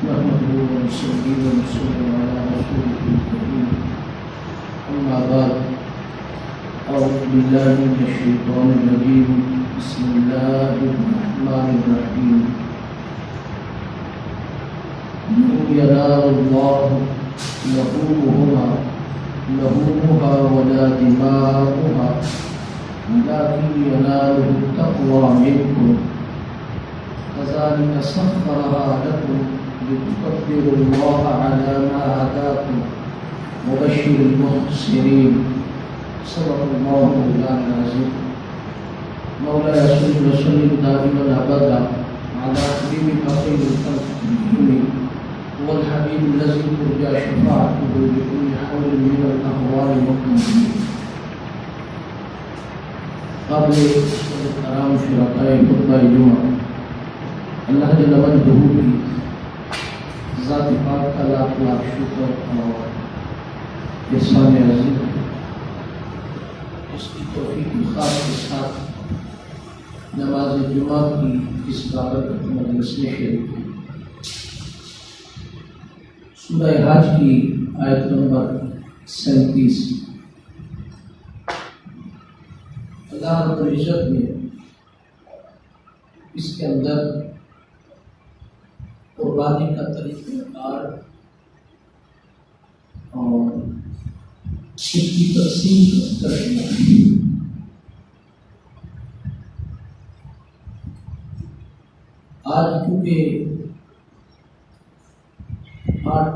نحمده ونصلي ونسلم على رسوله الكريم أما بعد أعوذ بالله من الشيطان الرجيم بسم الله الرحمن الرحيم من ينال الله لحومها ولا دماؤها ولكن يناله التقوى منكم كذلك سخرها لكم لتكبروا الله على ما هداكم وبشر المحسنين صدق الله مولانا العظيم مولاي صل وسلم دائما ابدا على حبيبك خير الخلق كلهم والحبيب الذي ترجى شفاعته بكل حول من الاهوال والمكروه قابل الكرام شرکائے خطبہ جمعہ اللہ جل وجلہ کی ذات پاک کا لاکھ لاکھ شکر اور احسان عظیم اس کی توفیق خاص کے ساتھ نماز جمعہ کی اس بابرکت مجلس میں شریک ہے۔ سورہ حج کی آیت نمبر 37 اللہ رب العزت نے اس کے اندر قربانی کا طریقہ کار اور اس کی تقسیم کرنا ہے۔ آج کیونکہ 8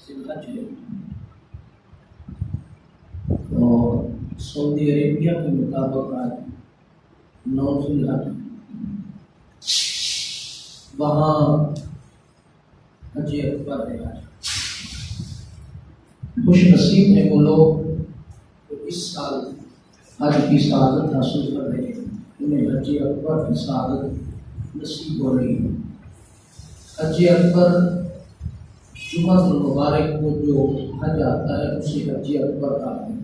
ذی الحج ہے اور سعودی عربیہ کے مطابق آج 9 ذی الحج ہے، وہاں حج اکبر ہے۔ آج خوش نصیب ہیں وہ لوگ جو اس سال حج کی سعادت حاصل کر رہے ہیں، انہیں حج اکبر کی سعادت نصیب ہو رہی ہے۔ حج اکبر جمعہ المبارک کو جو حج آتا ہے اسے حج اکبر کہتے ہیں۔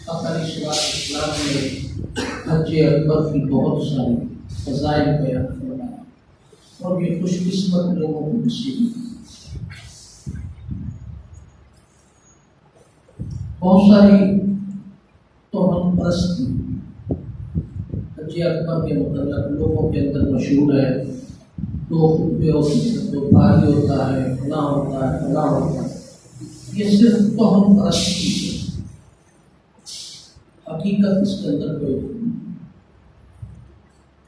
اپنی اسلام نے حج اکبر کی بہت ساری فضائل بیان فرمایا اور یہ خوش قسمت لوگوں کو نصیب ہے۔ بہت ساری توہم پرستی حج اکبر کے متعلق لوگوں کے اندر مشہور ہے، دو خطبے ہوتے ہیں، دو بھاری ہوتا ہے، فلاں ہوتا ہے، فلاں ہوتا ہے، یہ صرف توہم پرستی ہے، حقیقت اس کے اندر کوئی نہیں۔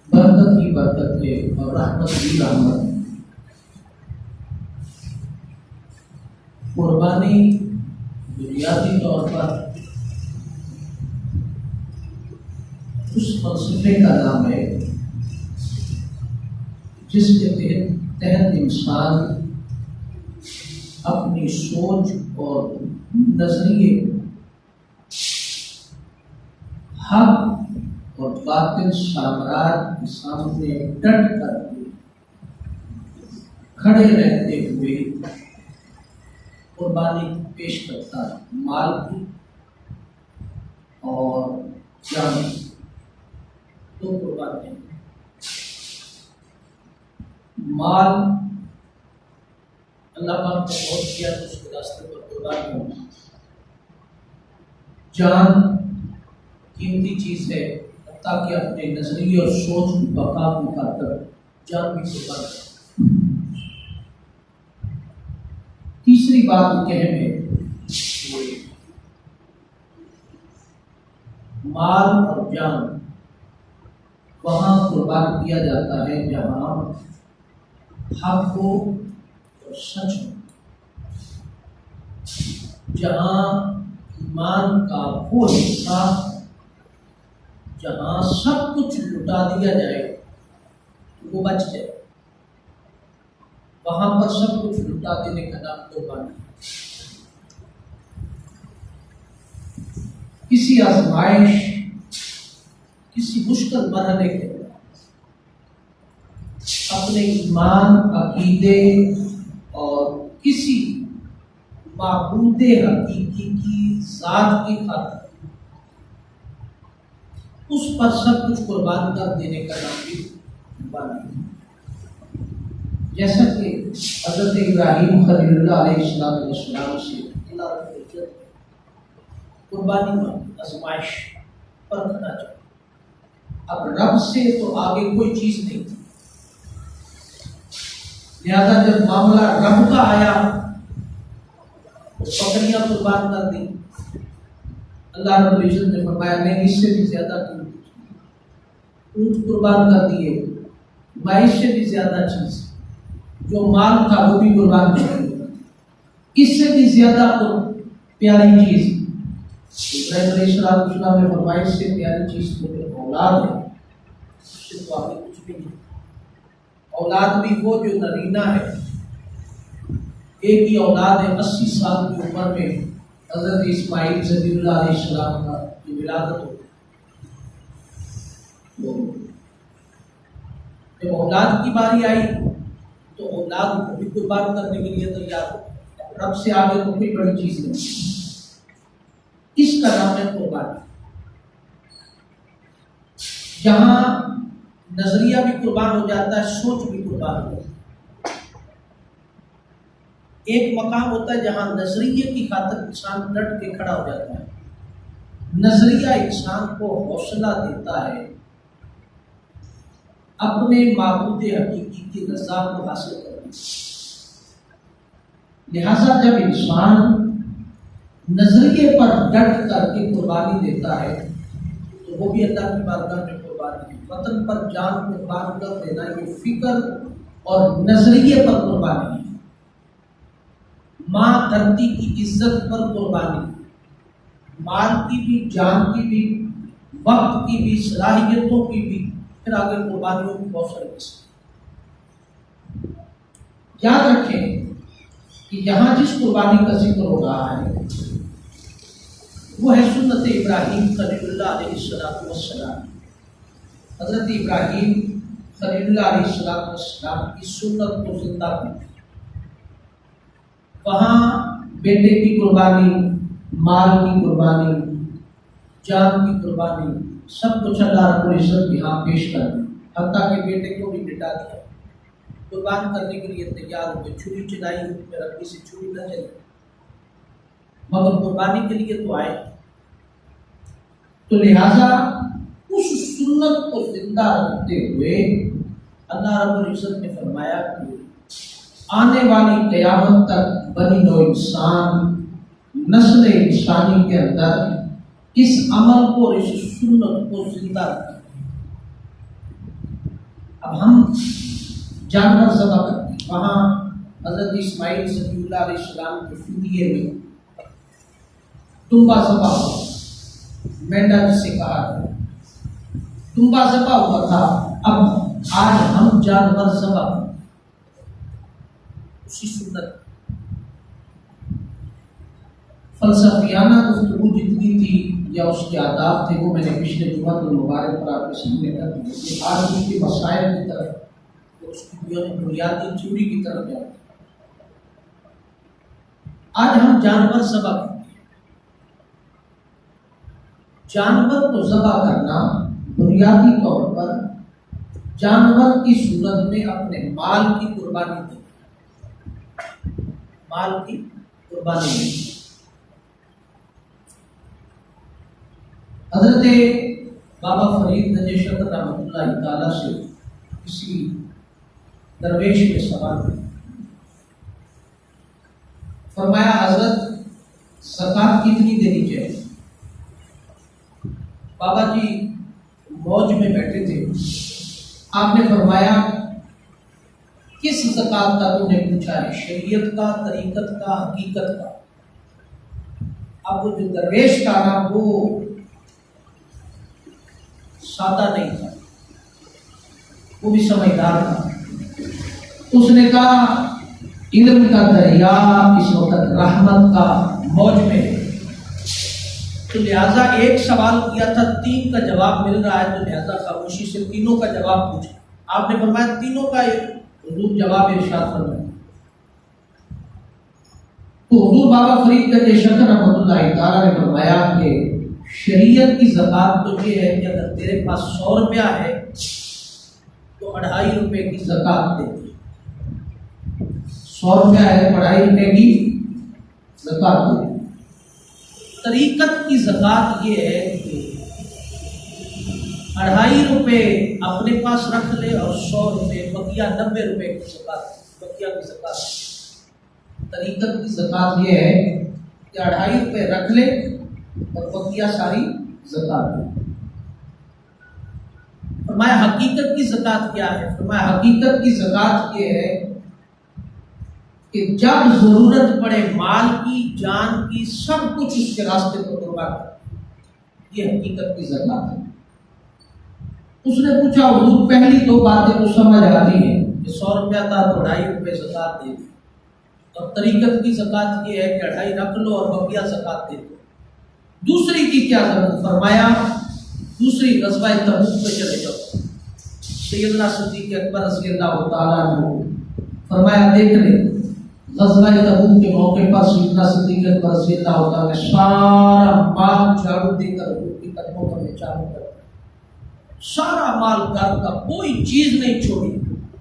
برکت ہی برکت ہے اور رحمت ہی رحمت ہے۔ قربانی بنیادی طور پر اس فلسفے کا نام ہے جس کے تحت انسان اپنی سوچ اور نظریے حق اور باطل سامراج کے سامنے ڈٹ کر کے کھڑے رہتے ہوئے قربانی پیش کرتا ہے، مال کی اور جان کی، دو قربانی۔ مال اللہ پاک نے بہت کیا تو اس کے راستے پر قربان ہونا۔ جان قیمتی چیز ہے، تاکہ اپنے نظریے اور سوچ کی بقا کی خاطر جان بھی قربان کرے۔ تیسری بات کہنے میں مال اور جان وہاں قربان کیا جاتا ہے جہاں حق ہو اور سچ ہو، جہاں ایمان کا وہ حصہ جہاں سب کچھ لٹا دیا جائے وہ بچ جائے، وہاں پر سب کچھ لٹا دینے کا نام قربانی ہے۔ کسی آزمائش، کسی مشکل مرحلے کے بعد اپنے ایمان، عقیدے اور کسی معبود حقیقی کی ذات کی خاطر اس پر سب کچھ قربان کر دینے کا نام بھی قربانی ہے۔ جیسا کہ حضرت ابراہیم خلیل اللہ علیہ السلام سے اللہ رب العزت قربانی مانگی، آزمائش پرکھنا چاہیے۔ اب رب سے تو آگے کوئی چیز نہیں تھی، لہذا جب معاملہ رب کا آیا تو بکریاں قربان کر دی۔ اللہ رب العزت نے فرمایا میں اس سے بھی زیادہ اونٹ قربان کر دیے، میں اس سے بھی زیادہ چیز جو مال تھا وہ بھی قربان کر دیا، اس سے بھی زیادہ پیاری چیز ابراہیم علیہ السلام نے فرمایا اس سے پیاری چیز تو میری اولاد ہے، اس سے تو آگے کچھ بھی نہیں۔ اولاد بھی وہ جو نرینہ ہے، ایک ہی اولاد ہے، 80 سال کی عمر میں حضرت اسماعیل ذبیح اللہ علیہ السلام کا جو ولادت ہو، جب اولاد کی باری آئی تو اولاد کو بھی قربان کرنے کے لیے تیار ہو۔ رب سے آگے تو کوئی بڑی چیز نہیں، اس کا نام ہے قربانی۔ جہاں نظریہ بھی قربان ہو جاتا ہے، سوچ بھی قربان ہو جاتی ہے۔ ایک مقام ہوتا ہے جہاں نظریے کی خاطر انسان ڈٹ کے کھڑا ہو جاتا ہے، نظریہ انسان کو حوصلہ دیتا ہے اپنے معبود حقیقی کی رضا کو حاصل کرنے۔ لہذا جب انسان نظریے پر ڈٹ کر کے قربانی دیتا ہے تو وہ بھی اللہ کی بارگاہ میں قربانی ہے۔ وطن پر جان قربان کر دینا یہ فکر اور نظریے پر قربانی ہے۔ ماں دھرتی کی عزت پر قربانی ہے، مال کی بھی، جان کی بھی، وقت کی بھی، صلاحیتوں کی بھی، پھر آگے قربانیوں کی بہت سارے قسم۔ یاد رکھیں کہ یہاں جس قربانی کا ذکر ہو رہا ہے وہ ہے سنت ابراہیم خلیل اللہ علیہ السلام۔ حضرت ابراہیم خلیل اللہ علیہ السلام کی سنت کو زندہ کرنا، وہاں بیٹے کی قربانی، مال کی قربانی، جان کی قربانی، سب کچھ اللہ رب العزت کے ہاں پیش کر دی، حتیٰ کہ بیٹے کو بھی مٹا دیا، قربان کرنے کے لیے تیار ہو گئے۔ چھری چلائی میرا کسی چھری نہ چلی، مگر قربانی کے لیے تو آئے۔ تو لہذا اس سنت کو زندہ رکھتے ہوئے اللہ رب العزت نے فرمایا کہ آنے والی قیامت تک بنی نوع انسان، نسل انسانی کے اندر اس عمل کو اور اس سنت کو زندہ رکھیں۔ اب ہم جانور ذبح کرتے ہیں، وہاں حضرت اسماعیل ذبیح اللہ علیہ السلام کے فدیے میں تنبا ذبح ہوا، مینڈا جسے کہا گیا، تنبا ذبح ہوا تھا۔ اب آج ہم جانور ذبح کرتے ہیں، اسی سنت۔ فلسفیانہ گفتگو جتنی تھی یا اس کے آداب تھے وہ میں نے پچھلے جمعہ المبارک پر آپ کے سامنے کر دی، آج اس کے مسائل کی طرف، اس کی بنیادی تھیوری کی طرف جاتے ہیں۔ آج ہم جانور ذبح کرتے ہیں۔ جانور کو ذبح کرنا بنیادی طور پر جانور کی صورت میں اپنے مال کی قربانی دینا، مال کی قربانی دینا۔ حضرت بابا فرید نجی شکر رحمۃ اللہ تعالیٰ سے کسی درویش نے سوال کیا، فرمایا حضرت زکوٰۃ کتنی دینی چاہیے؟ بابا جی موج میں بیٹھے تھے، آپ نے فرمایا کس زکوٰۃ کا تم نے پوچھا ہے، شریعت کا، طریقت کا، حقیقت کا؟ اب وہ جو درویش کا نا وہ سادہ نہیں تھا، وہ بھی سمجھدار تھا۔ اس نے کہا علم کا دریا اس وقت رحمت کا موج میں ہے، تو لہٰذا ایک سوال کیا تھا، 3 کا جواب مل رہا ہے، تو لہٰذا خاموشی سے تینوں کا جواب پوچھا۔ آپ نے فرمایا تینوں کا حضور جواب ارشاد فرمایا۔ تو حضور بابا فرید نجی شکر رحمۃ اللہ تعالیٰ نے فرمایا کہ شریعت کی زکوٰۃ تو یہ ہے کہ اگر تیرے پاس 100 روپیہ ہے تو 2.5 روپے کی زکوٰۃ دے دے، 100 روپیہ ہے 2.5 روپے کی زکات دو۔ طریقت کی زکات یہ ہے کہ 2.5 روپے اپنے پاس رکھ لے اور 100 روپے بقیہ 90 روپے کی زکات، بقیہ کی زکات۔ طریقت کی زکات یہ ہے کہ 2.5 روپے رکھ لے اور بقیہ ساری زکات دے۔ فرمایا حقیقت کی زکات کیا ہے؟ فرمایا حقیقت کی زکات یہ ہے کہ جب ضرورت پڑے مال کی، جان کی، سب کچھ اس کے راستے پر قربان کر، یہ حقیقت کی زکات ہے۔ اس نے پوچھا حضور پہلی 2 باتیں تو سمجھ آتی ہیں کہ 100 روپیہ تھا تو 2.5 روپے زکات دے دی، اور طریقت کی زکات یہ ہے کہ 2.5 رکھ لو اور بقیہ زکات دے دو۔ دوسری کی کیا ضرورت؟ فرمایا دوسری غزوہ تبوک پہ چلے جاؤ۔ سیدنا صدیق اکبر رضی اللہ تعالیٰ عنہ فرمایا دیکھ لے غزوہ تبوک کے موقع پر سیدنا صدیق اکبر رضی اللہ تعالیٰ نے سارا مال جھاڑو دے کر حضور کے قدموں پر نچھاور کر دیا، سارا مال گھر کا کوئی چیز نہیں چھوڑی،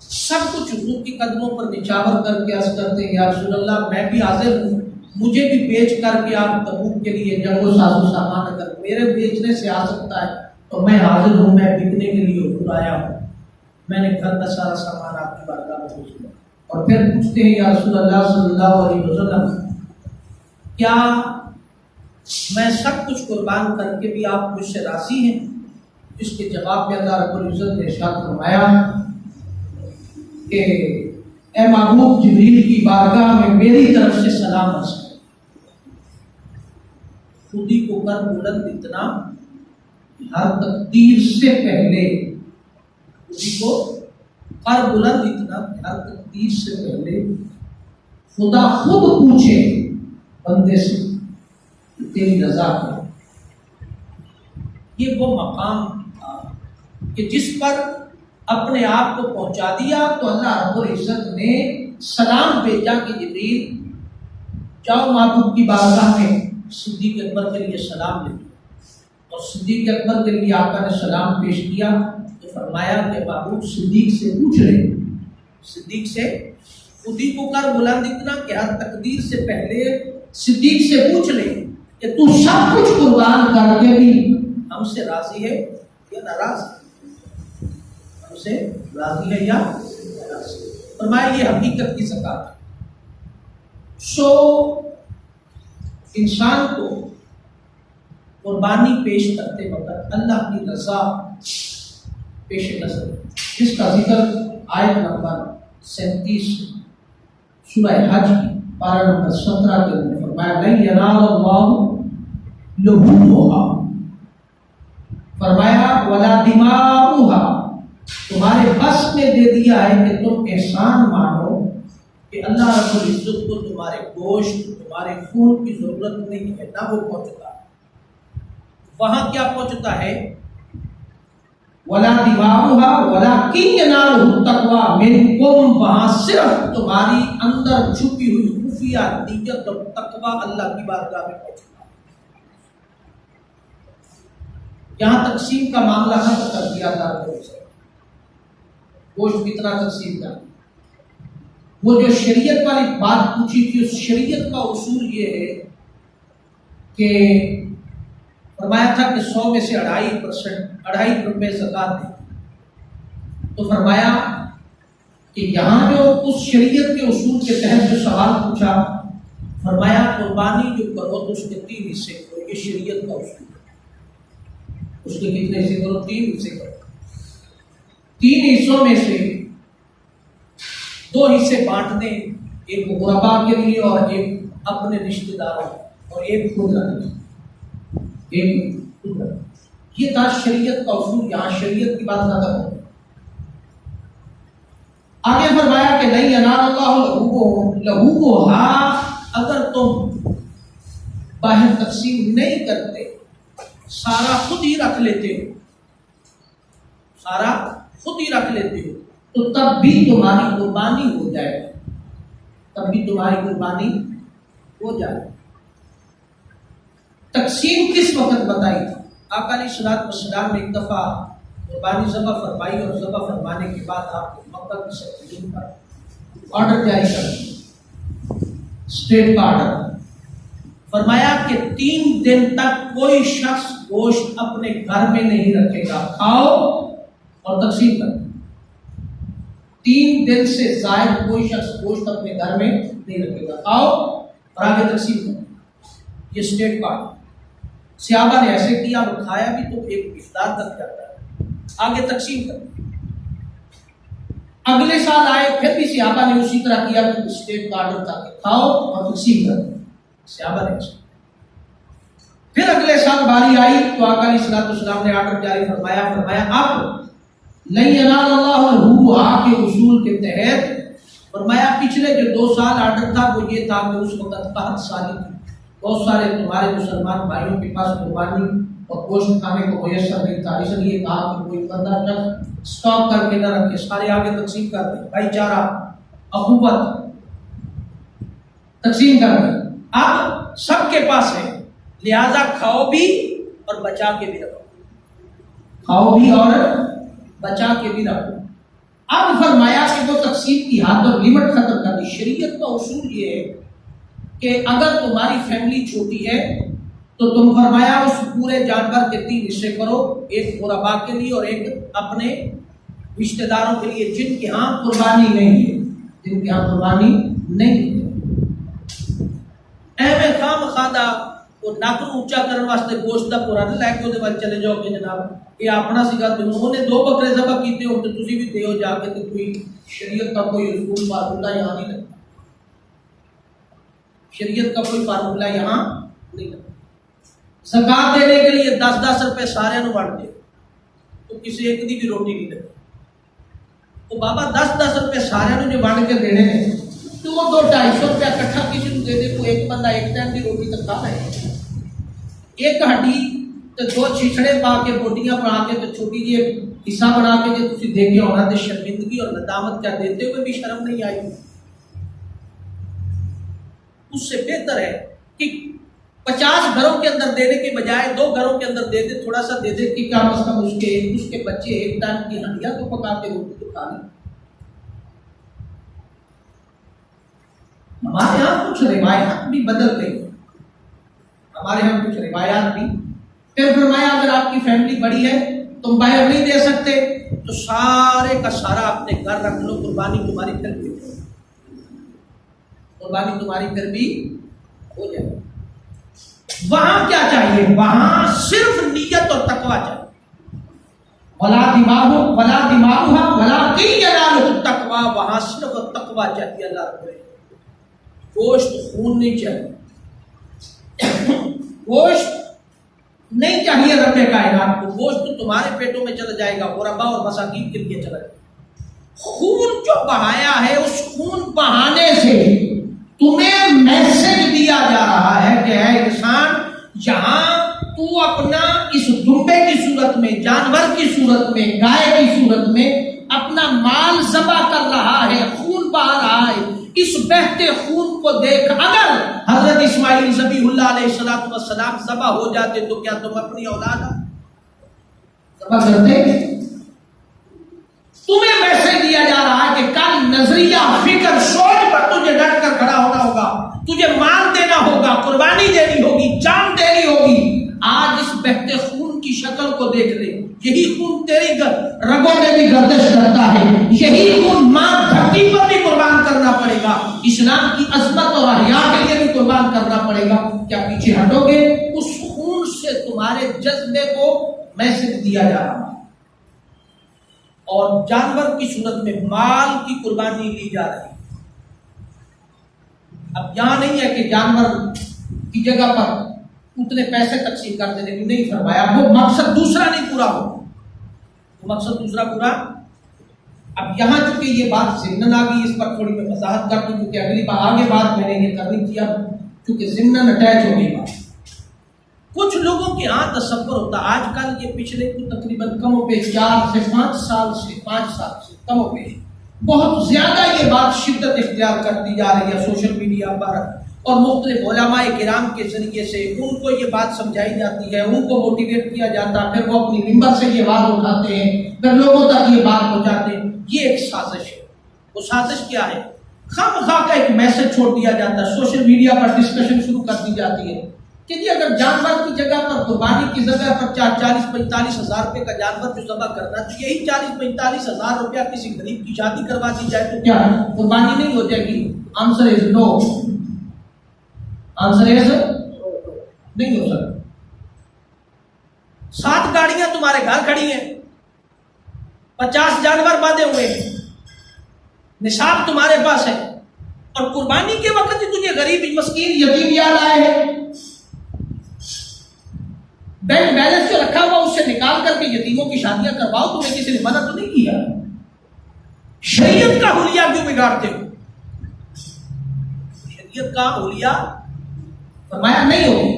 سب کچھ حضور کے قدموں پر نچھاور کر کے عرض کرتے ہیں یا رسول اللہ میں بھی حاضر ہوں، مجھے بھی بیچ کر کے آپ تبوک کے لیے جنگ و ساز و سامان اگر میرے بیچنے سے آ سکتا ہے تو میں حاضر ہوں، میں بکنے کے لیے حضور آیا ہوں، میں نے گھر کا سارا سامان آپ کی بارگاہ میں بھیج دیا۔ اور پھر پوچھتے ہیں یا رسول اللہ صلی اللہ علیہ وسلم کیا میں سب کچھ قربان کر کے بھی آپ مجھ سے راضی ہیں؟ اس کے جواب میں اللہ رب العزت نے ارشاد فرمایا کہ اے محبوب جبریل کی بارگاہ میں میری طرف سے سلام عرض کر، خودی کو کر بلند اتنا ہر تقدیر سے پہلے، خودی کو کر بلند اتنا ہر تقدیر سے پہلے خدا خود پوچھے بندے سے کہ تیری رضا کیا۔ یہ وہ مقام تھا کہ جس پر اپنے آپ کو پہنچا دیا تو اللہ رب العزت نے سلام بھیجا کہ جبریل جاؤ محبوب کی بارگاہ میں صدیق اکبر کے لیے سلام لے لیا، اور صدیق اکبر کے لیے آقا نے سلام پیش کیا تو فرمایا کہ محبوب صدیق سے پوچھ لے، صدیق سے خودی کو کر بلند اتنا کہ ہر تقدیر سے پہلے صدیق سے پوچھ لے کہ تو سب کچھ قربان کر کے بھی ہم سے راضی ہے یا ناراض ہے، ہم سے راضی ہے یا ناراض ہے۔ فرمایا یہ حقیقت کی زکات ہے۔ سو انسان کو قربانی پیش کرتے وقت اللہ کی رضا پیش نظر ہے، جس کا ذکر آیت نمبر 37 سورہ حج کی پارہ نمبر 17 کے اندر فرمایا لن ینال اللہ لحومھا، فرمایا ولا دماؤھا، تمہارے بس میں دے دیا ہے کہ تم احسان مانو کہ اللہ رب العزت کو تمہارے گوشت تمہارے خون کی ضرورت نہیں ہے، نہ وہ پہنچتا ہے۔ وہاں کیا پہنچتا ہے؟ ولا دماؤھا ولکن ینالہ التقوی منکم، وہاں صرف تمہاری اندر چھپی ہوئی خفیہ نیت اور تقوی اللہ کی بارگاہ میں پہنچتا ہے۔ یہاں تقسیم کا معاملہ ختم کر دیا تھا، گوشت کتنا تقسیم کرنا، وہ جو شریعت والی بات پوچھی تھی اس شریعت کا اصول یہ ہے کہ فرمایا تھا کہ 100 میں سے 2.5 روپے زکات دیں، تو فرمایا کہ یہاں جو اس شریعت کے اصول کے تحت جو سوال پوچھا، فرمایا قربانی جو کرو تو اس کے 3 حصے کرو، یہ شریعت کا اصول ہے۔ اس کے کتنے حصے کرو؟ 3 حصے کرو۔ 3 حصوں میں سے 2 حصے بانٹ دیں، ایک غربا کے لیے اور ایک اپنے رشتہ داروں اور ایک خود رکھنے، ایک خود رکھنے۔ یہ تھا شریعت کا اصول، یہاں شریعت کی بات ختم ہو گئی۔ آگے فرمایا کہ نہیں ینال اللہ لحومھا، اگر تم باہر تقسیم نہیں کرتے، سارا خود ہی رکھ لیتے ہو، سارا خود ہی رکھ لیتے ہو تو تب بھی تمہاری قربانی ہو جائے، تب بھی تمہاری قربانی ہو جائے۔ تقسیم کس وقت بتائی تھی؟ آقا علیہ الصلوۃ والسلام نے ایک دفعہ قربانی ذبح فرمائی اور ذبح فرمانے کے بعد آپ کو مکہ کی سرزمین پر آرڈر جاری کر دیا اسٹیٹ کا آرڈر فرمایا کہ 3 دن تک کوئی شخص گوشت اپنے گھر میں نہیں رکھے گا، کھاؤ اور تقسیم کرو۔ 3 دن سے زائد کوئی شخص گوشت اپنے گھر میں نہیں رکھے گا، کھاؤ اور آگے تقسیم کرو۔ یہ اسٹیٹ کا آرڈر۔ صحابہ نے ایسے کیا، وہ کھایا بھی تو ایک افطار تک جاتا ہے، آگے تقسیم کرو۔ اگلے سال آئے، پھر بھی صحابہ نے اسی طرح کیا، اسٹیٹ کا آرڈر تھا کہ کھاؤ اور تقسیم کرو۔ صحابہ نے پھر اگلے سال باری آئی تو آقا علیہ الصلوۃ والسلام نے آرڈر جاری فرمایا اب لن ینال اللہ الحب کے اصول کے تحت فرمایا پچھلے جو 2 سال آرڈر تھا وہ یہ تھا کہ اس وقت قحط سالی تھی، بہت سارے تمہارے مسلمان بھائیوں کے پاس قربانی اور گوشت کھانے کو میسر نہیں تھا، اس لیے کہا کہ کوئی بندہ اسٹاک کر کے نہ رکھے، سارے آگے تقسیم کر دیں، بھائی چارہ اخوت تقسیم کر دیں۔ اب سب کے پاس ہے، لہذا کھاؤ بھی اور بچا کے بھی رکھو، کھاؤ بھی اور بچا کے بھی رکھو۔ اب فرمایا کہ وہ تقسیم کی حد اور لمٹ ختم کر دی۔ شریعت کا اصول یہ ہے کہ اگر تمہاری فیملی چھوٹی ہے تو تم فرمایا اس پورے جانور کے 3 حصے کرو، ایک غربا کے لیے اور ایک اپنے رشتہ داروں کے لیے جن کے ہاں قربانی نہیں ہے، جن کے ہاں قربانی نہیں ہے۔ ایویں خام خادہ وہ نک اونچا کرنے واسطے گوشت کا پورا نہ لے کے وہ چلے جاؤ کہ جناب یہ اپنا سیگا، انہوں نے 2 بکرے ذبح کیتے ہو تو تسی بھی دیو جا کے، تو کوئی شریعت کا کوئی اصول فارمولہ یہاں نہیں لگتا، شریعت کا کوئی فارمولہ یہاں نہیں لگتا۔ زکات دینے کے لیے 10-10 روپے سارے نو بانٹ دے تو کسی ایک دی بھی روٹی نہیں لگتی، وہ بابا 10-10 روپے سارے نو جو بانٹ کے دینے ہیں تو وہ 200-250 روپیہ کٹھا کسی کو دے دے، کوئی ایک بندہ ایک ٹائم کی روٹی تک کھا رہے ہیں، ایک ہڈی تو 2 چھچڑے پا کے بوٹیاں بنا کے تو چھوٹی جی حصہ بنا کے جو تسی دے کے ہونا تو شرمندگی اور ندامت کیا دیتے ہوئے بھی شرم نہیں آئی۔ اس سے بہتر ہے کہ 50 گھروں کے اندر دینے کے بجائے 2 گھروں کے اندر دے دے، تھوڑا سا دے دے کہ کم از کم اس کے بچے ایک ٹائم کی ہڈیاں تو پکا کے روٹی تو کھا لیں۔ ہمارے یہاں کچھ روایات بھی بدل گئی، ہمارے یہاں کچھ روایات بھی۔ پھر فرمایا اگر آپ کی فیملی بڑی ہے تم باہر نہیں دے سکتے تو سارے کا سارا اپنے گھر رکھ لو، قربانی تمہاری پھر بھی ہو جائے، قربانی تمہاری پھر بھی ہو جائے۔ وہاں کیا چاہیے؟ وہاں صرف نیت اور تقویٰ چاہیے۔ ولا دماغها ولكن يناله التقوى، وہاں صرف تقویٰ چاہیے اللہ رب العزت۔ گوشت خون نہیں چاہیے، گوشت نہیں چاہیے رب کائنات کو، گوشت تو تمہارے پیٹوں میں چلا جائے گا، غربا اور مساکین کے لیے چلا جائے گا۔ خون جو بہایا ہے اس خون بہانے سے تمہیں میسج دیا جا رہا ہے کہ اے انسان، یہاں تو اپنا اس دمبے کی صورت میں، جانور کی صورت میں، گائے کی صورت میں اپنا مال ذبح کر رہا ہے، خون بہا رہا ہے۔ اس بہتے خون کو دیکھ اگر حضرت اسماعیل ذبیح اللہ علیہ السلام ذبح ہو جاتے تو کیا تم اپنی اولاد ذبح کرتے؟ تمہیں میسج دیا جا رہا ہے کہ کل نظریہ، فکر، سوچ پر تجھے ڈٹ کر کھڑا ہونا ہوگا، تجھے مال دینا ہوگا، قربانی دینی ہوگی، جان دینی ہوگی۔ آج اس بہتے خون کی شکل کو دیکھ لے، یہی خون تیری رگوں میں بھی گردش کرتا ہے، یہی خون ماں دھرتی پر بھی قربان کرنا پڑے گا، اسلام کی عظمت اور احیا کے لیے بھی قربان کرنا پڑے گا۔ کیا پیچھے ہٹو گے؟ اس خون سے تمہارے جذبے کو میسج دیا جا رہا ہے۔ اور جانور کی صورت میں مال کی قربانی لی جا رہی ہے۔ اب یہاں نہیں ہے کہ جانور کی جگہ پر اتنے پیسے تقسیم کر دینے کی نہیں فرمایا، وہ مقصد دوسرا نہیں پورا ہو، وہ مقصد دوسرا پورا۔ اب یہاں چونکہ یہ بات ضمن آ گئی، اس پر تھوڑی میں وضاحت کر دوں کیونکہ اگلی بار آگے بات میں نے یہ کرنی تھی، اب کیونکہ ضمن اٹیچ ہو گئی بات۔ کچھ لوگوں کے ہاں تصور ہوتا، آج کل یہ پچھلے تقریباً کم و بیش 4 سے 5 سال سے کم و بیش بہت زیادہ یہ بات شدت اختیار کرتی جا رہی ہے سوشل میڈیا پر، اور مختلف علماء کرام کے ذریعے سے ان کو یہ بات سمجھائی جاتی ہے، ان کو موٹیویٹ کیا جاتا ہے، پھر وہ اپنی ممبر سے یہ بات اٹھاتے ہیں، پھر لوگوں تک یہ بات پہنچاتے ہیں۔ یہ ایک سازش ہے۔ وہ سازش کیا ہے؟ خواہ کا ایک میسج چھوڑ دیا جاتا ہے، سوشل میڈیا پر ڈسکشن شروع کر دی جاتی ہے کہ جی اگر جانور کی جگہ پر قربانی کی جگہ پر 40-45 ہزار روپے کا جانور جو ذبح کرنا تو یہی 40-45 ہزار روپیہ کسی غریب کی شادی کروا دی جائے تو کیا قربانی نہیں ہو جائے گی؟ Answer is know, answer is نہیں ہو سکتا۔ 7 گاڑیاں تمہارے گھر کھڑی ہیں، 50 جانور باندھے ہوئے ہیں، نصاب تمہارے پاس ہے، اور قربانی کے وقت ہی تجھے غریب مسکین یتیم یاد آئے ہیں، بینک بیلنس جو رکھا ہوا اس سے نکال کر کے یتیموں کی شادیاں کرواؤ، تمہیں کسی نے منع تو نہیں کیا؟ شریعت کا حلیہ کیوں بگاڑتے ہو؟ شریعت کا حلیہ فرمایا نہیں ہوگی۔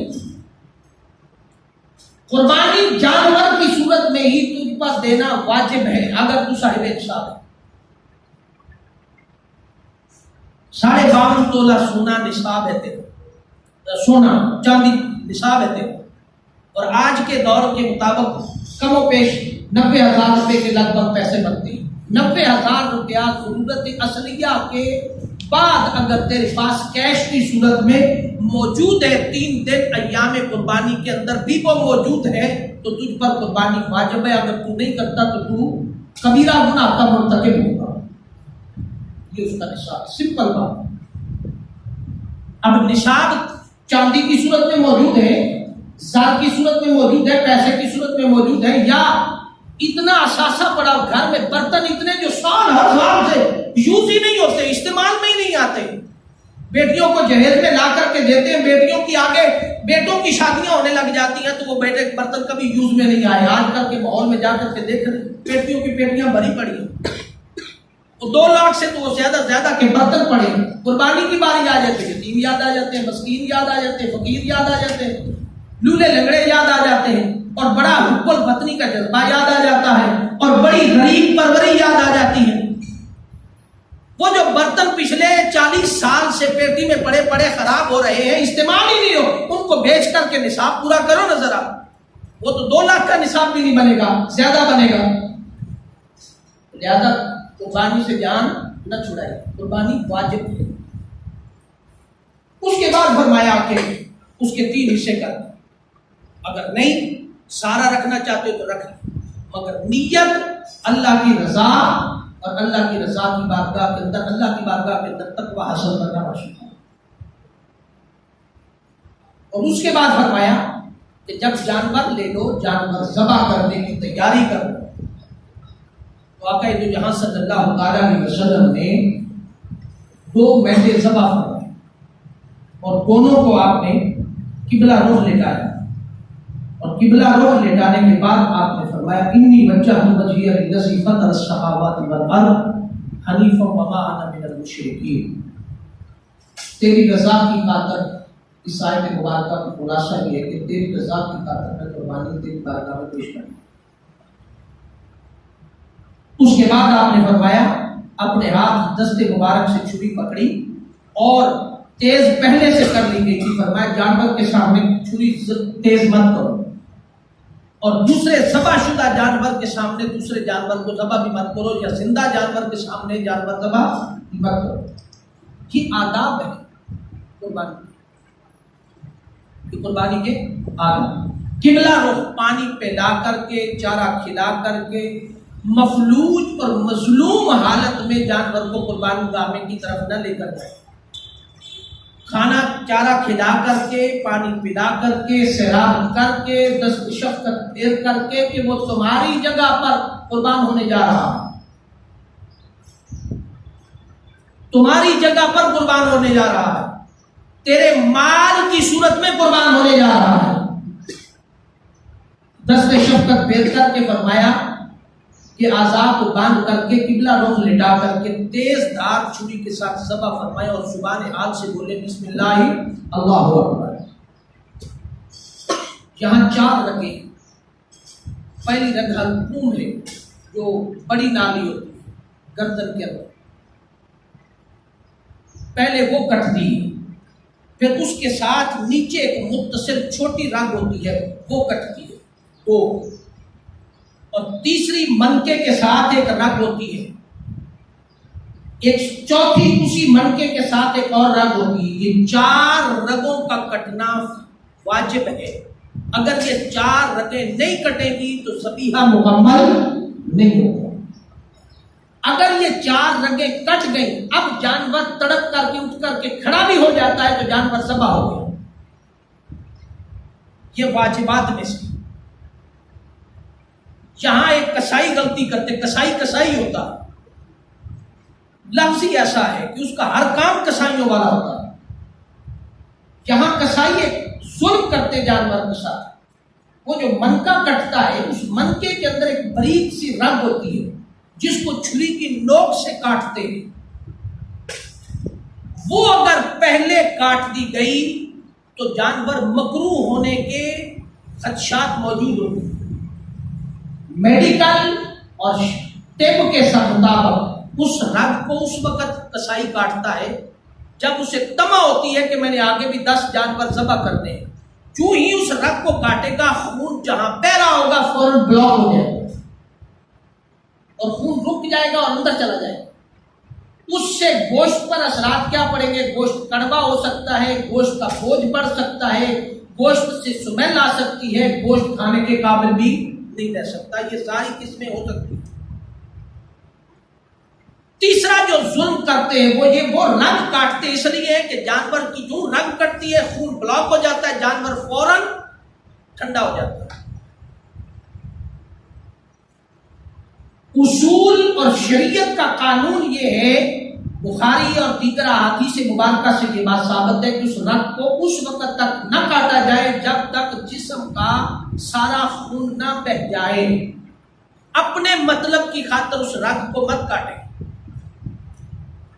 قربانی جانور کی صورت میں ہی تجھ پر دینا واجب ہے اگر تو صاحب انصاف ہے۔ 52.5 تولہ سونا نصاب ہے تیرا، سونا چاندی نصاب ہے تیرا، اور آج کے دور کے مطابق کم و بیش 90,000 روپے کے لگ بھگ پیسے بنتے ہیں۔ 90,000 روپیہ ضرورت اصلیہ کے بعد اگر تیرے پاس کیش کی صورت میں موجود ہے، 3 دن ایام قربانی کے اندر بھی وہ موجود ہے تو تجھ پر قربانی واجب ہے۔ اگر تو نہیں کرتا تو تو کبیرہ گناہ کا مرتکب ہوگا۔ یہ اس کا نصاب، سمپل بات۔ اب نصاب چاندی کی صورت میں موجود ہے، زر کی صورت میں موجود ہے، پیسے کی صورت میں موجود ہے، یا اتنا اثاثہ پڑا گھر میں، برتن اتنے جو ہر سال سے یوز ہی نہیں ہوتے، استعمال میں ہی نہیں آتے، بیٹیوں کو جہیز میں لا کر کے دیتے ہیں، بیٹیوں کی آگے بیٹوں کی شادیاں ہونے لگ جاتی ہیں تو وہ بیٹے برتن کبھی یوز میں نہیں آئے۔ آج کل کے ماحول میں جا کر کے دیکھ رہے بیٹیوں کی پیٹیاں بھری پڑی ہیں، 2 لاکھ سے تو وہ زیادہ کے برتن پڑے۔ قربانی کی باری آ جاتی ہے، یتیم یاد آ جاتے ہیں، مسکین یاد آ جاتے ہیں، فقیر یاد آ جاتے ہیں، لولے لنگڑے یاد آ جاتے ہیں، اور بڑا حب الوطنی کا جذبہ یاد آ جاتا ہے، اور بڑی غریب پروری یاد آ جاتی ہے۔ وہ جو برتن پچھلے 40 سال سے پیٹی میں پڑے پڑے خراب ہو رہے ہیں، استعمال ہی نہیں ہو، ان کو بیچ کر کے نصاب پورا کرو نا ذرا۔ وہ تو 2 لاکھ کا نصاب بھی نہیں بنے گا، زیادہ بنے گا۔ لہذا قربانی سے جان نہ چھڑائے، قربانی واجب ہے۔ اس کے بعد فرمایا کہ اس کے 3 حصے کر، اگر نہیں سارا رکھنا چاہتے ہو تو رکھ لیں، مگر نیت اللہ کی رضا اور اللہ کی رضا کی بارگاہ کے اندر، اللہ کی بارگاہ کے اندر تقوی حاصل کرنا مشہور ہے۔ اور اس کے بعد فرمایا کہ جب جانور لے لو، جانور ذبح کرنے کی تیاری کرو، تو آقا دو جہاں صلی اللہ تعالیٰ علیہ وسلم نے 2 مینڈے ذبح فرمائے، اور دونوں کو آپ نے قبلہ رخ لٹایا، اور قبلہ رخ لٹانے کے بعد آپ نے فرمایا انی وجہت وجہی للذی فطر السماوات والارض حنیفا وما انا من المشرکین۔ تیری رضا کی خاطر، اس آیت مبارکہ کا خلاصہ یہ ہے کہ تیری رضا کی خاطر میں قربانی تیری بارگاہ میں پیش کروں۔ اس کے بعد آپ نے فرمایا اپنے ہاتھ دست مبارک سے چھری پکڑی اور تیز پہلے سے کر لی گئی تھی، فرمایا جانور کے سامنے چھری تیز مت کرو، اور دوسرے ذبح شدہ جانور کے سامنے دوسرے جانور کو ذبح بھی مت کرو، یا زندہ جانور کے سامنے جانور ذبح مت کرو۔ یہ آداب ہے قربانی، یہ قربانی کے آداب۔ قبلہ رخ، پانی پلا کر کے، چارہ کھلا کر کے، مفلوج اور مظلوم حالت میں جانور کو قربانی گاہ کی طرف نہ لے کر جائے، کھانا چارہ کھلا کر کے، پانی پلا کر کے، سیراب کر کے، دست شفقت دیر کر کے کہ وہ تمہاری جگہ پر قربان ہونے جا رہا ہے، تمہاری جگہ پر قربان ہونے جا رہا ہے، تیرے مال کی صورت میں قربان ہونے جا رہا ہے۔ دست شفقت دیر کر کے فرمایا کہ اعضاء کو باندھ کر کے قبلہ رخ لٹا کر کے تیز دھار چھری کے ساتھ ذبح فرمائے، اور زبان حال سے بولے بسم اللہ اللہ اکبر۔ یہاں 4 رگیں، پہلی رگ حلقوم ہے جو بڑی نالی ہوتی ہے گردن کے اندر، پہلے وہ کٹتی ہے، پھر اس کے ساتھ نیچے ایک متصل چھوٹی رگ ہوتی ہے وہ کٹتی ہے 2، اور تیسری منکے کے ساتھ ایک رگ ہوتی ہے، ایک چوتھی اسی منکے کے ساتھ ایک اور رگ ہوتی ہے. یہ 4 رگوں کا کٹنا واجب ہے. اگر یہ 4 رگیں نہیں کٹیں گی تو ذبیحہ مکمل نہیں ہوگا. اگر یہ 4 رگیں کٹ گئیں، اب جانور تڑپ کر کے اٹھ کر کے کھڑا بھی ہو جاتا ہے تو جانور ذبح ہو گیا. یہ واجبات میں سے. یہاں ایک کسائی غلطی کرتے، کسائی ہوتا، لفظ ہی ایسا ہے کہ اس کا ہر کام کسائیوں والا ہوتا ہے. یہاں کسائی ایک ظلم کرتے جانور کے ساتھ. وہ جو منکا کٹتا ہے اس منکے کے اندر ایک باریک سی رگ ہوتی ہے جس کو چھری کی نوک سے کاٹتے ہیں. وہ اگر پہلے کاٹ دی گئی تو جانور مکروہ ہونے کے خدشات موجود ہوتے ہیں. میڈیکل اور طب کے مطابق اس رگ کو اس وقت کسائی کاٹتا ہے جب اسے تما ہوتی ہے کہ میں نے آگے بھی 10 جانور ذبح کرنے ہیں. جو ہی اس رگ کو کاٹے گا خون جہاں بہ رہا ہوگا فوراً بلاک ہو جائے گا اور خون رک جائے گا اور اندر چلا جائے گا. اس سے گوشت پر اثرات کیا پڑیں گے؟ گوشت کڑوا ہو سکتا ہے، گوشت کا بوجھ بڑھ سکتا ہے، گوشت سے سمیل آ سکتی ہے، گوشت کھانے کے قابل بھی نہیں رہ سکتا. یہ ساری قسمیں ہو سکتی ہیں. تیسرا جو ظلم کرتے ہیں وہ رگ کاٹتے اس لیے کہ جانور کی جو رگ کٹتی ہے خون بلاک ہو جاتا ہے، جانور فوراً ٹھنڈا ہو جاتا ہے. اصول اور شریعت کا قانون یہ ہے، بخاری اور دیگر احادیث مبارکہ سے یہ بات ثابت ہے کہ اس رگ کو اس وقت تک نہ کاٹا جائے جب تک جسم کا سارا خون نہ بہہ جائے. اپنے مطلب کی خاطر اس رگ کو مت کاٹیں.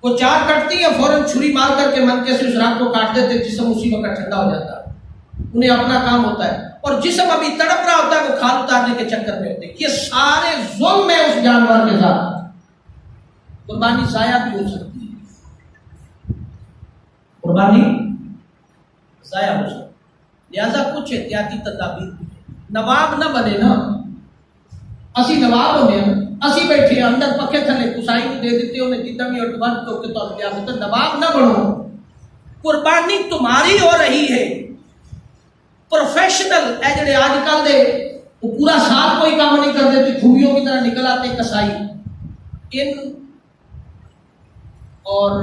وہ 4 کٹتی ہے فوراً چھری مار کر کے منکے سے اس رگ کو کاٹ دیتے، جسم اسی وقت ٹھنڈا ہو جاتا ہے. انہیں اپنا کام ہوتا ہے اور جسم ابھی تڑپ رہا ہوتا ہے وہ کھال اتارنے کے چکر میں ہوتے ہیں. یہ سارے ظلم ہے اس جانور کے ساتھ. قربانی ضائع بھی ہو سکتی ہے، قربانی ضائع ہو سکتی ہے. لہذا کچھ احتیاطی تدابیر بھی ہے. نواب نہ بنے نا، اسی نواب ہونے اسی بیٹھے اندر پکے تھلے کسائی کو دے دیتے انہیں جتنا بھی اٹھوان تو کے طور پہ نواب نہ بنو. قربانی تمہاری ہو رہی ہے. پروفیشنل اے جڑے آج کل دے وہ پورا سال کوئی کام نہیں کر دیتے، کھوبیوں کی طرح نکل آتے کسائی. ان اور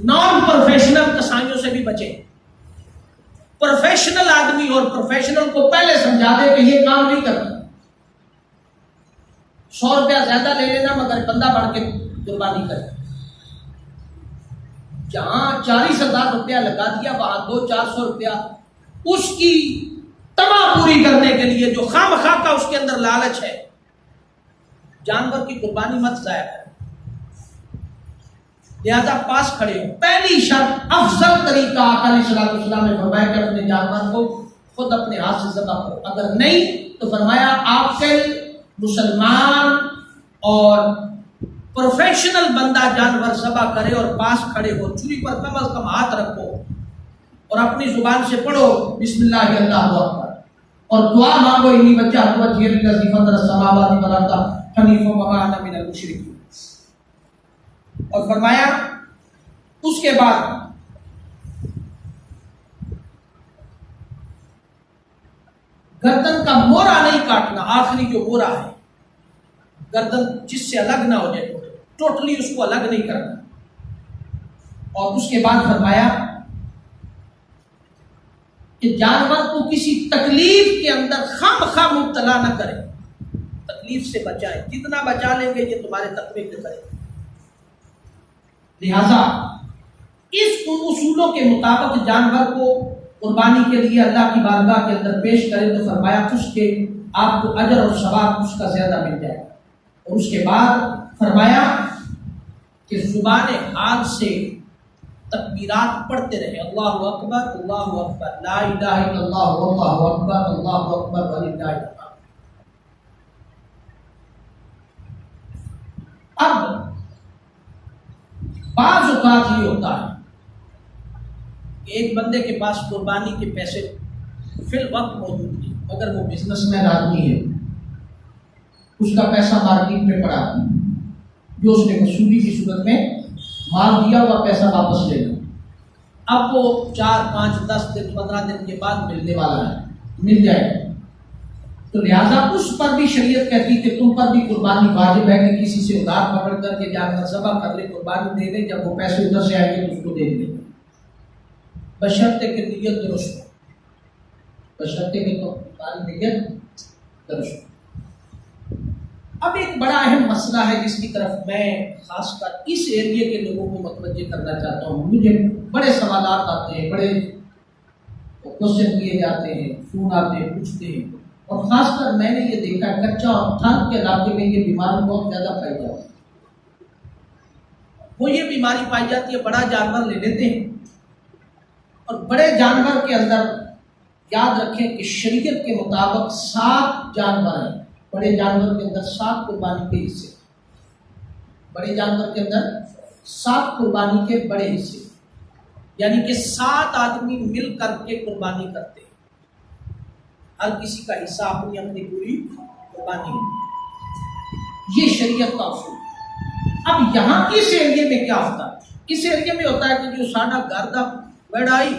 نان پروفیشنل کسائیوں سے بھی بچیں. پروفیشنل آدمی اور پروفیشنل کو پہلے سمجھا دے کہ یہ کام نہیں کرنا. 100 روپیہ زیادہ لے لینا مگر بندہ بڑھ کے قربانی کرے. جہاں 40,000 روپیہ لگا دیا وہاں 200-400 روپیہ اس کی تما پوری کرنے کے لیے جو خام خواہ کا اس کے اندر لالچ ہے. جانور کی قربانی مت ضائع کرے. لہذا پاس کھڑے ہو. پہلی شرط افضل طریقہ آقا علیہ الصلوۃ والسلام نے فرمایا کہ اپنے جانور کو خود اپنے ہاتھ سے ذبح کرو. اگر نہیں تو فرمایا آپ کے مسلمان اور پروفیشنل بندہ جانور ذبح کرے اور پاس کھڑے ہو، چھری پر کم از کم ہاتھ رکھو اور اپنی زبان سے پڑھو بسم اللہ اللہ اکبر اور دعا مانگو انی وجہت وجہی للذی فطر السماوات والارض حنیفا وما انا من المشرکین. اور فرمایا اس کے بعد گردن کا مورا نہیں کاٹنا. آخری جو مورا ہے گردن جس سے الگ نہ ہو جائے ٹوٹلی اس کو الگ نہیں کرنا. اور اس کے بعد فرمایا کہ جانور کو کسی تکلیف کے اندر خام خواہ مبتلا نہ کرے. تکلیف سے بچائیں، جتنا بچا لیں گے یہ تمہارے تقوی کے کرے. لہذا اس اصولوں کے مطابق جانور کو قربانی کے لیے اللہ کی بارگاہ کے اندر پیش کرے تو فرمایا اس کے آپ کو اجر اور ثواب اس کا زیادہ مل جائے. اور اس کے بعد فرمایا کہ زبان حال سے تکبیرات پڑھتے رہے. اللہ اکبر اللہ اکبر لا الہ الا اللہ واللہ اکبر اللہ اکبر وللہ الحمد. اب بعض اوقات یہ ہوتا ہے کہ ایک بندے کے پاس قربانی کے پیسے فی الوقت موجود ہیں، اگر وہ بزنس مین آدمی ہے اس کا پیسہ مارکیٹ میں پڑا جو اس نے وصولی کی صورت میں مال دیا ہوا پیسہ واپس لینا، اب وہ 4 5 10 دن 15 دن کے بعد ملنے والا ہے، مل جائے گا، تو لہٰذا اس پر بھی شریعت کہتی کہ تم پر بھی قربانی واجب ہے کہ کسی سے ادھار پکڑ کر کے جانور ذبح کر لے، قربانی دے دے، جب وہ پیسے ادھر سے آئیں گے تو اس کو دے دیں، بشرطے کہ نیت درست ہو، بشرطے کہ تو نیت درست ہو۔ اب ایک بڑا اہم مسئلہ ہے جس کی طرف میں خاص کر اس ایریے کے لوگوں کو متوجہ کرنا چاہتا ہوں۔ مجھے بڑے سوالات آتے ہیں، بڑے کوشچن کیے جاتے ہیں، فون آتے ہیں، پوچھتے ہیں، اور خاص کر میں نے یہ دیکھا کچا اور تھن کے علاقے میں یہ بیماری بہت زیادہ پائی جاتی ہے۔ وہ یہ بیماری پائی جاتی ہے، بڑا جانور لے لیتے ہیں، اور بڑے جانور کے اندر یاد رکھیں کہ شریعت کے مطابق 7 جانور ہیں، بڑے جانور کے اندر 7 قربانی کے حصے، بڑے جانور کے اندر 7 قربانی کے بڑے حصے، یعنی کہ 7 آدمی مل کر کے قربانی کرتے ہیں، ہر کسی کا حصہ اپنی اپنی پوری قربانی ہے، یہ شریعت کا اصول۔ اب یہاں اس ایریے میں کیا ہوتا ہے؟ اس ایریے میں ہوتا ہے کہ جو ساڈا گھر دا ویڑائی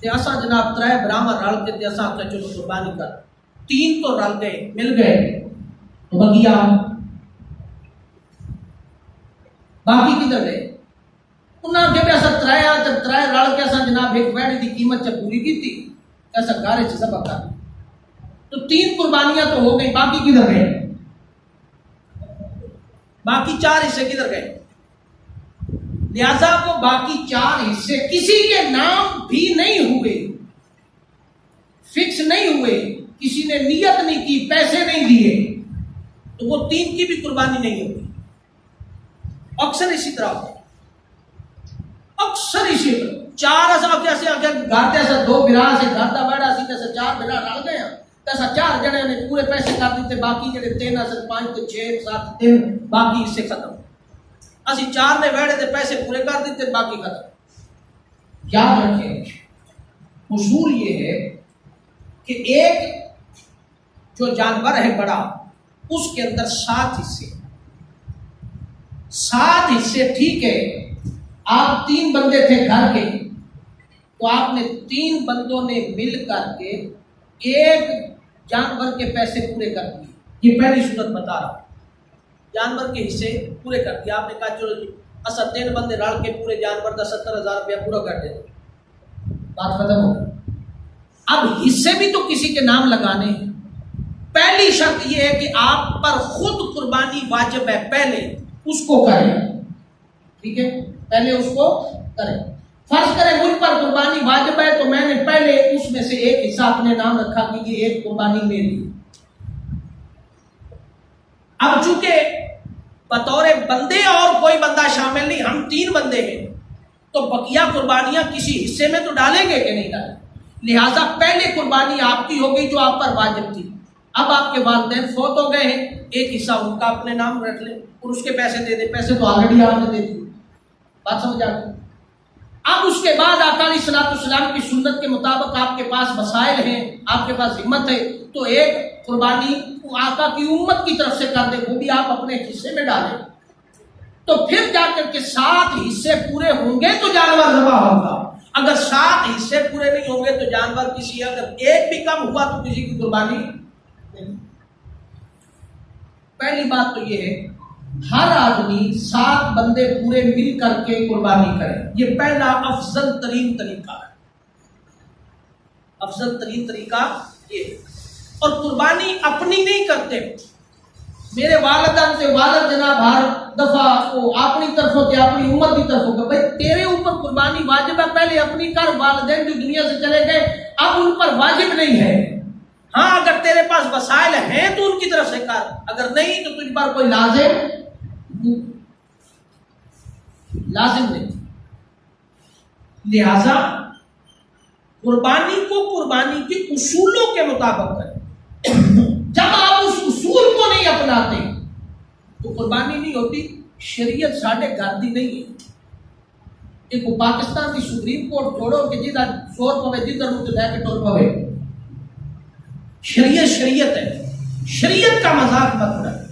تے اساں جناب 3 برامر رل کے تے اساں کہ چلو قربانی کر، 3 تو رل گئے، مل گئے، تو باقی کدھر گئے؟ انہاں کے ایسا 3 رل کے اساں جناب ایک ویڑی دی قیمت چ پوری کیتی، ایسا گھر چ ذبح کر، تو 3 قربانیاں تو ہو گئی، باقی کدھر گئے؟ باقی 4 حصے کدھر گئے؟ لہذا وہ باقی 4 حصے کسی کے نام بھی نہیں ہوئے، فکس نہیں ہوئے، کسی نے نیت نہیں کی، پیسے نہیں دیے، تو وہ 3 کی بھی قربانی نہیں ہوگی۔ اکثر اسی طرح ہوتا ہے، اکثر اسی طرح 4 ایسے گھر ایسا 2 برا سے گھر کا بیڑا سی تے 4 برا رل گئے، ایسا 4 جنے نے پورے پیسے کر دیتے، باقی جڑے 3 اصل 5 تے 6 7 3 باقی حصے ختم، اسی 4 نے ویڑے دے پیسے پورے کر دیتے، باقی ختم۔ یاد رکھیں اصول یہ ہے کہ ایک جو جانور ہے بڑا، اس کے اندر 7 حصے، 7 حصے، ٹھیک ہے۔ آپ 3 بندے تھے گھر کے، تو آپ نے 3 بندوں نے مل کر کے ایک جانور کے پیسے پورے کر دیے، یہ پہلی صورت بتا رہا ہوں، جانور کے حصے پورے کر دیا، آپ نے کہا چلو جی اصل 3 بندے رل کے پورے جانور کا 70,000 روپیہ پورا کر دے، بات ختم ہو گئی۔ اب حصے بھی تو کسی کے نام لگانے ہیں، پہلی شرط یہ ہے کہ آپ پر خود قربانی واجب ہے، پہلے اس کو کریں، ٹھیک ہے، پہلے اس کو کریں۔ فرض کریں مجھ پر قربانی واجب ہے، تو میں نے پہلے اس میں سے ایک حصہ اپنے نام رکھا کہ یہ ایک قربانی میری۔ اب چونکہ بطور بندے اور کوئی بندہ شامل نہیں، ہم 3 بندے ہیں، تو بقیہ قربانیاں کسی حصے میں تو ڈالیں گے کہ نہیں ڈالیں، لہٰذا پہلے قربانی آپ کی ہو گئی جو آپ پر واجب تھی۔ اب آپ کے والدین فوت ہو گئے ہیں، ایک حصہ ان کا اپنے نام رکھ لیں اور اس کے پیسے دے دیں، پیسے تو آلریڈی آپ نے دے دی، بات سمجھ آ گئی۔ اب اس کے بعد آقا علیہ الصلوۃ والسلام کی سنت کے مطابق آپ کے پاس وسائل ہیں، آپ کے پاس ہمت ہے، تو ایک قربانی آقا کی امت کی طرف سے کر دیں، وہ بھی آپ اپنے حصے میں ڈالیں، تو پھر جا کر کے 7 حصے پورے ہوں گے تو جانور ذبح ہوگا۔ اگر 7 حصے پورے نہیں ہوں گے تو جانور کسی، اگر ایک بھی کم ہوا تو کسی کی قربانی نہیں۔ پہلی بات تو یہ ہے ہر آدمی 7 بندے پورے مل کر کے قربانی کرے، یہ پہلا افضل ترین طریقہ ہے، افضل ترین طریقہ یہ ہے۔ اور قربانی اپنی نہیں کرتے، میرے والدین سے والد جناب ہر دفعہ وہ اپنی طرفوں سے اپنی امت کی طرفوں کا، بھائی تیرے اوپر قربانی واجب ہے، پہلے اپنی کر، والدین جو دنیا سے چلے گئے اب ان پر واجب نہیں ہے، ہاں اگر تیرے پاس وسائل ہیں تو ان کی طرف سے کر، اگر نہیں تو تجھ پر کوئی لازم نہیں۔ لہذا قربانی کو قربانی کے اصولوں کے مطابق کریں، جب آپ اس اصول کو نہیں اپناتے تو قربانی نہیں ہوتی۔ شریعت ساڑھے گھر دی نہیں ہے، ایک پاکستان کی سپریم کورٹ چھوڑو کہ جدھر 100 پوے جدھر مجھے لے کے ٹول پوے، شریعت شریعت ہے، شریعت کا مذاق مت کریں۔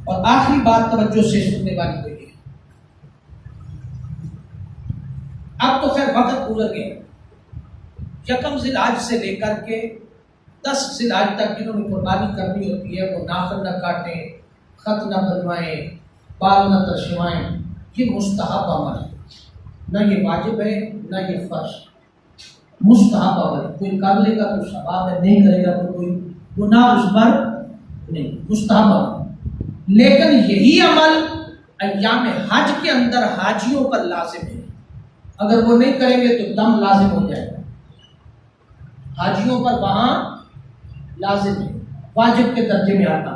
اور آخری بات توجہ سے سننے والی کوئی ہے، اب تو خیر وقت گزر گیا، یکم ذی الحج سے لے کر کے 10 ذی الحج تک جنہوں نے قربانی کرنی ہوتی ہے وہ ناخن نہ کاٹیں، خط نہ بنوائیں، بال نہ ترشوائیں، یہ مستحب عمل ہے، نہ یہ واجب ہے نہ یہ فرض، مستحب عمل ہے، کوئی کر لے گا تو ثواب ہے، نہیں کرے گا تو کوئی گناہ اس پر نہیں، مستحب عمل۔ لیکن یہی عمل ایام حج کے اندر حاجیوں پر لازم ہے، اگر وہ نہیں کریں گے تو دم لازم ہو جائے گا، حاجیوں پر وہاں لازم ہے، واجب کے درجے میں آتا،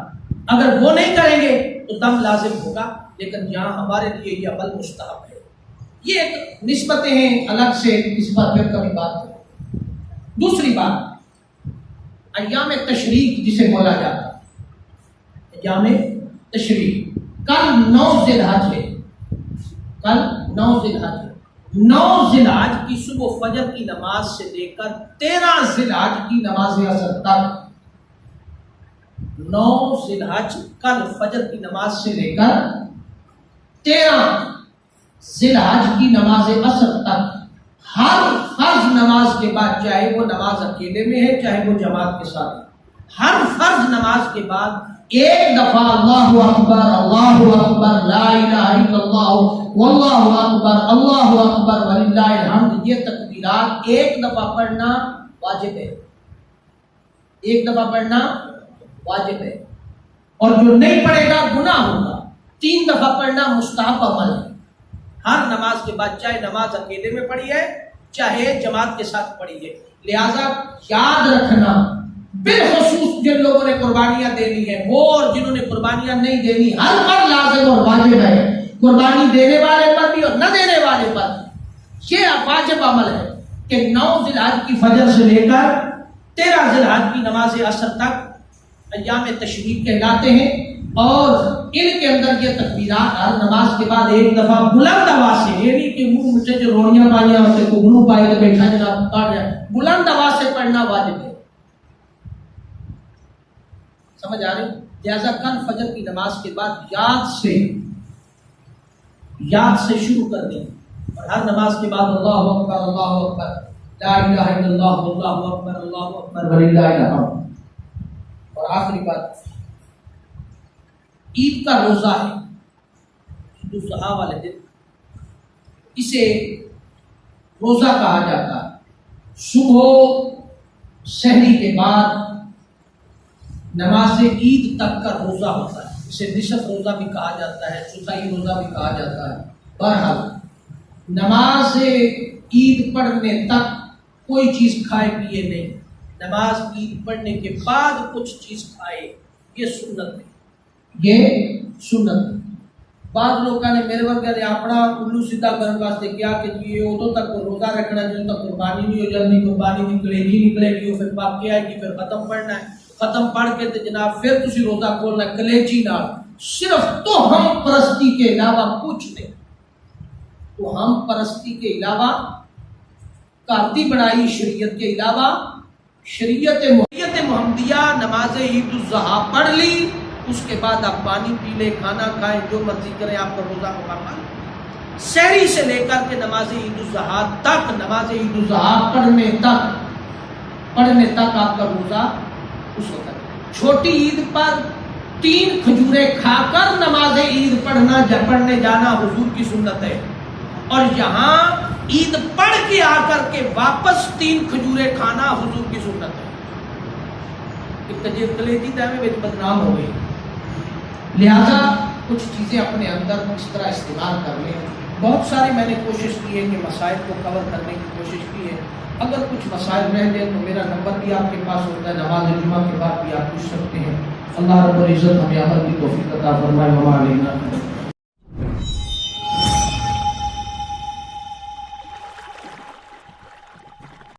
اگر وہ نہیں کریں گے تو دم لازم ہوگا، لیکن یہاں ہمارے لیے یہ عمل مستحب ہے۔ یہ ایک نسبتیں ہیں الگ سے، اس پر پھر کبھی بات کریں۔ دوسری بات، ایام تشریق جسے بولا جاتا ہے، ایام تشریق، کل 9 ذی الحج ہے، کل 9 ذی الحج ہے، 9 ذی الحج کی صبح فجر کی نماز سے لے کر 13 ذی الحج کی نماز عصر تک، 9 ذی الحج کل فجر کی نماز سے لے کر 13 ذی الحج کی نماز عصر تک، ہر فرض نماز کے بعد، چاہے وہ نماز اکیلے میں ہے چاہے وہ جماعت کے ساتھ، ہر فرض نماز کے بعد ایک دفعہ اللہ اکبر اللہ اکبر لا الہ الا اللہ واللہ اکبر وللہ الحمد، یہ تکبیرات ایک دفعہ پڑھنا واجب ہے، ایک دفعہ پڑھنا واجب ہے، اور جو نہیں پڑھے گا گناہ ہوگا۔ 3 دفعہ پڑھنا مستحب عمل ہے، ہر نماز کے بعد، چاہے نماز اکیلے میں پڑھی ہے چاہے جماعت کے ساتھ پڑھی ہے۔ لہذا یاد رکھنا، بالخصوص جن لوگوں نے قربانیاں دینی ہے وہ اور جنہوں نے قربانیاں نہیں دینی، ہر پر لازم اور واجب ہے، قربانی دینے والے پر بھی اور نہ دینے والے پر بھی، یہ واجب عمل ہے کہ 9 ذی الحج کی فجر سے لے کر 13 ذی الحج کی نماز عصر تک ایام تشریق کہلاتے ہیں، اور ان کے اندر یہ تکبیرات ہر نماز کے بعد ایک دفعہ بلند آواز سے، یہ نہیں کہ منہ سے جو روڑیاں پائیاں ہوتے کو گنو پائے تو بیٹھا جناب پڑھ جائے، بلند آواز سے پڑھنا واجب ہے، سمجھ آ رہی؟ لہذا کل فجر کی نماز کے بعد یاد سے شروع کر دیں، اور ہر نماز کے بعد اللہ اکبر لا الہ الا اللہ اللہ اکبر وللہ الحمد۔ اور آخری بات، عید کا روزہ ہے، عید الاضحیٰ والے دن، اسے روزہ کہا جاتا ہے۔ صبح سحری کے بعد نماز عید تک کا روزہ ہوتا ہے، اسے نصف روزہ بھی کہا جاتا ہے، چوتھائی روزہ بھی کہا جاتا ہے۔ بہرحال نماز عید پڑھنے تک کوئی چیز کھائے پیے نہیں، نماز عید پڑھنے کے بعد کچھ چیز کھائے، یہ سنت ہے، یہ سنت ہے۔ بعض لوگوں نے میرے ورگے نے اپنا الو سیدھا کرنے واسطے کیا کہ یہ ادو تک روزہ رکھنا جو تک قربانی نہیں ہو جاتی، قربانی نکلے گی پھر پاک آئے گی، پھر ختم پڑھنا ہے، ختم پڑھ کے تو جناب پھر تسی روزہ کھولنا کلیجی نہ، صرف تو ہم پرستی کے علاوہ کچھ نہیں، تو ہم پرستی کے علاوہ کارتی بنائی، شریعت کے علاوہ شریعت محمدیہ، نماز عید الاضحیٰ پڑھ لی، اس کے بعد آپ پانی پی لیں، کھانا کھائیں، جو مرضی کریں، آپ کا روزہ مکمل۔ سحری سے لے کر کے نماز عید الاضحیٰ تک، نماز عید الاضحیٰ پڑھنے تک آپ کا روزہ اس وقت۔ چھوٹی عید پر 3 کھجوریں کھا کر نماز عید پڑھنے جانا حضور کی سنت ہے، اور یہاں عید پڑھ کے آ کر کے واپس 3 کھجوریں کھانا حضور کی سنت ہے۔ کلیجی دائمے میں بدنام ہو گئی، لہذا کچھ چیزیں اپنے اندر اس طرح استعمال کر لیں۔ بہت ساری میں نے کوشش کی ہے کہ مسائل کو کور کرنے کی کوشش کی ہے، اگر کچھ مسائل رہ جائیں تو میرا نمبر بھی آپ کے پاس ہوتا ہے، نماز جمعہ کے بعد بھی آپ پوچھ سکتے ہیں۔ اللہ رب العزت ہمیں عمل کی توفیق عطا فرمائے۔ وما علینا